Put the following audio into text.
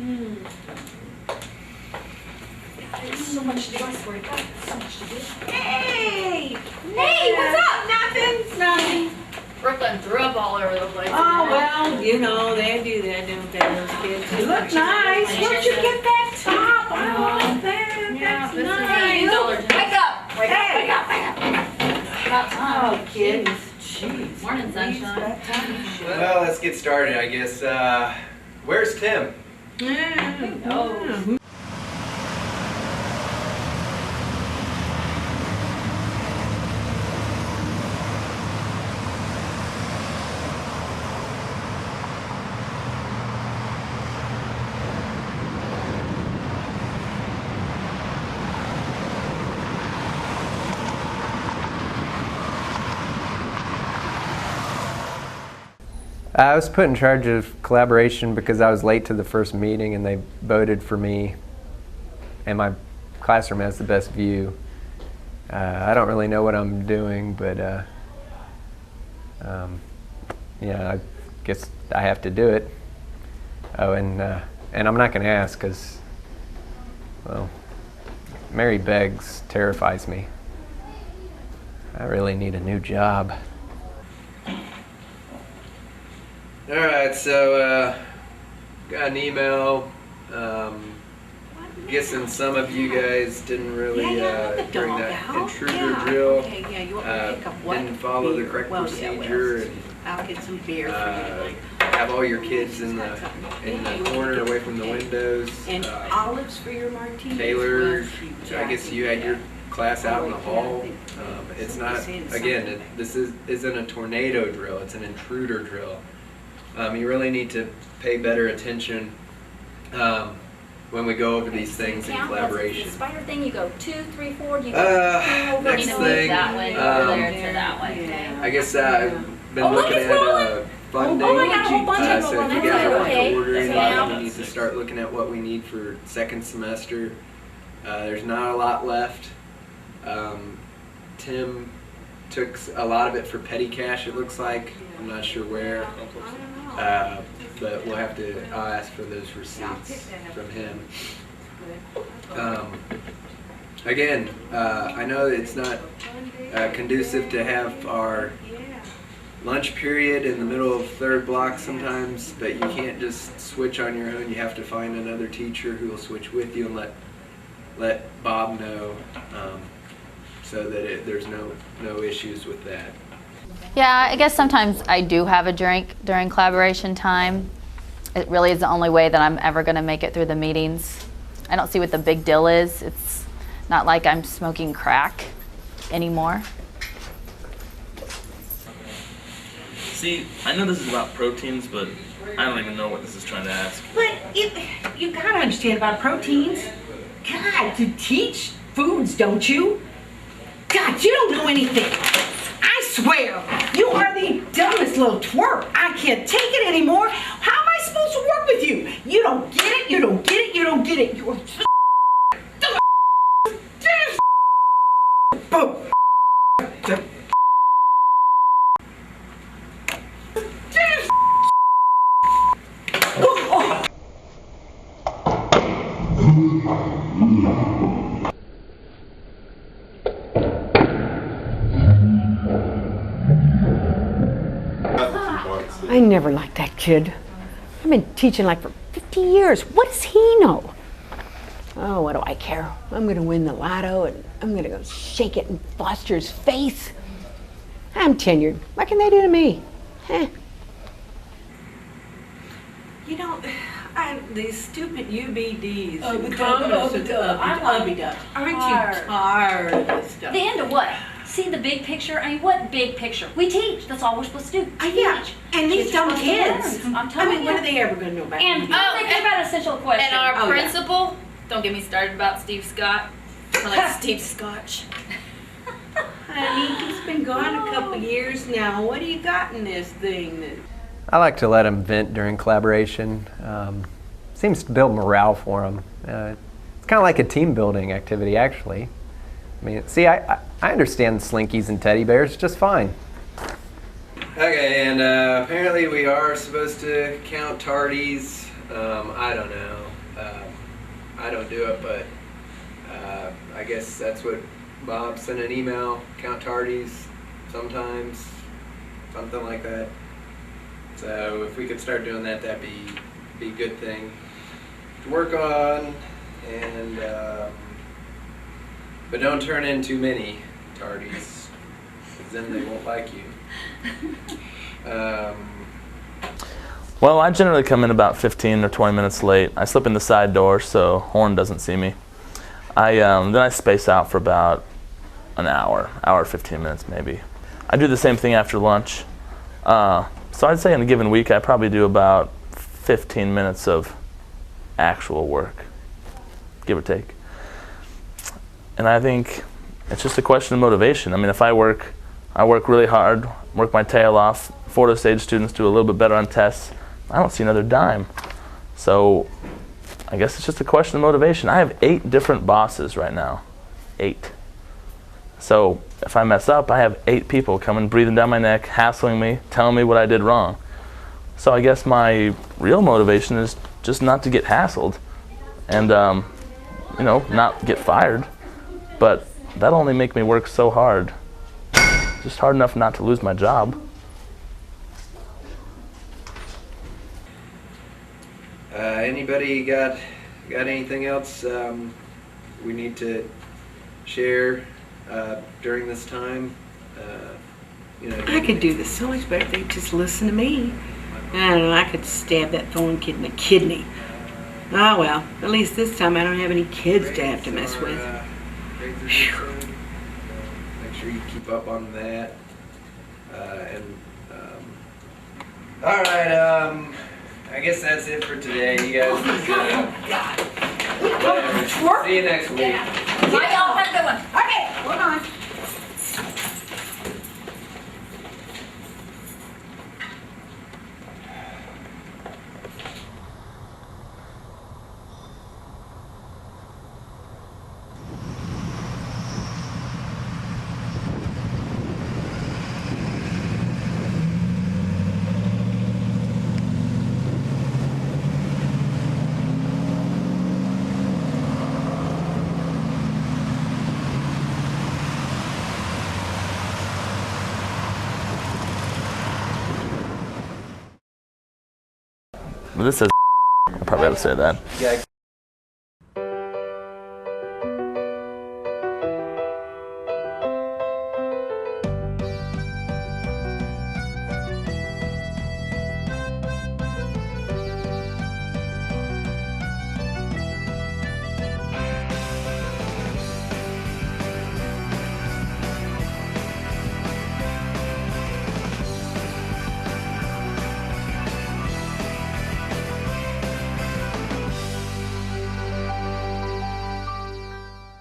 There's so much to do, I swear to God. So much to do. Hey! Hey, what's up? Nothing. Brooklyn threw up all over the place. Oh, well, you know, they do that, don't they, those kids? You look nice. Where'd you get that top? I like that. Yeah, That's nice. Wake up! Wake up, wake up, wake up. About time. Oh, kids. Jeez. Morning, sunshine. Well, let's get started, I guess. Where's Tim? Oh. I was put in charge of collaboration because I was late to the first meeting and they voted for me, and my classroom has the best view. I don't really know what I'm doing, but yeah, I guess I have to do it. Oh, and I'm not going to ask because, well, Mary Beggs terrifies me. I really need a new job. Alright, so got an email. Guessing some of you guys didn't really bring that intruder drill. Didn't follow the correct procedure. And, I'll get some beer for you. Have all your kids in the corner away from the windows. And olives for your martini. Taylor, I guess you had your class out in the hall. It's not, again, this isn't a tornado drill, it's an intruder drill. You really need to pay better attention when we go over these things in collaboration. The spider thing, you go 2, 3, 4. You go next thing, that way, over there to that way. Okay. I guess I've been looking at funding. Oh, I got a whole bunch of So if you guys are ordering, we need to start looking at what we need for second semester. There's not a lot left. Tim took a lot of it for petty cash, it looks like. I'm not sure where. But we'll have to, I'll ask for those receipts from him. Again, I know it's not conducive to have our lunch period in the middle of third block sometimes, but you can't just switch on your own. You have to find another teacher who will switch with you and let Bob know so that there's no issues with that. Yeah, I guess sometimes I do have a drink during collaboration time. It really is the only way that I'm ever going to make it through the meetings. I don't see what the big deal is. It's not like I'm smoking crack anymore. See, I know this is about proteins, but I don't even know what this is trying to ask. But you gotta understand about proteins. God, you teach foods, don't you? God, you don't know anything. I swear, you are the dumbest little twerp. I can't take it anymore. How am I supposed to work with you? You don't get it, you don't get it, you don't get it. You are so I never liked that kid. I've been teaching like for 50 years. What does he know? Oh, what do I care? I'm gonna win the lotto and I'm gonna go shake it in Foster's face. I'm tenured. What can they do to me? You know, these stupid UBDs. I love it. Aren't you tired of this stuff? The end of what? See the big picture? I mean, what big picture? We teach. That's all we're supposed to do. Yeah, and these dumb kids. I'm telling you. When are they ever going to know about And it? think about essential question. And our Oh, yeah. principal, don't get me started about Steve Scott. I like Steve Scotch. Honey, he's been gone a couple years now. What do you got in this thing? I like to let them vent during collaboration. Seems to build morale for them. It's kind of like a team building activity, actually. I mean, see, I understand slinkies and teddy bears just fine. Okay, and apparently we are supposed to count tardies. I don't know. I don't do it, but I guess that's what Bob sent an email, count tardies sometimes, something like that. So if we could start doing that, that'd be a good thing to work on, and but don't turn in too many tardies, because then they won't like you. Well, I generally come in about 15 or 20 minutes late. I slip in the side door so Horn doesn't see me. Then I space out for about an hour 15 minutes maybe. I do the same thing after lunch. So I'd say in a given week I probably do about 15 minutes of actual work, give or take. And I think it's just a question of motivation. I mean, if I work really hard, work my tail off, Florida State students do a little bit better on tests, I don't see another dime. So I guess it's just a question of motivation. I have 8 different bosses right now. 8. So if I mess up, I have 8 people coming breathing down my neck, hassling me, telling me what I did wrong. So I guess my real motivation is just not to get hassled and not get fired. But that'll only make me work so hard. Just hard enough not to lose my job. Anybody got anything else we need to share during this time? I could do this so much better if they just listen to me. I don't know, I could stab that Thorn kid in the kidney. Oh well, at least this time I don't have any kids to have to mess with. Make sure you keep up on that. All right, I guess that's it for today. You guys, whatever. See you next week. Bye, y'all. Have a good one. Okay, hold on. This is I probably ought to say that. Yeah.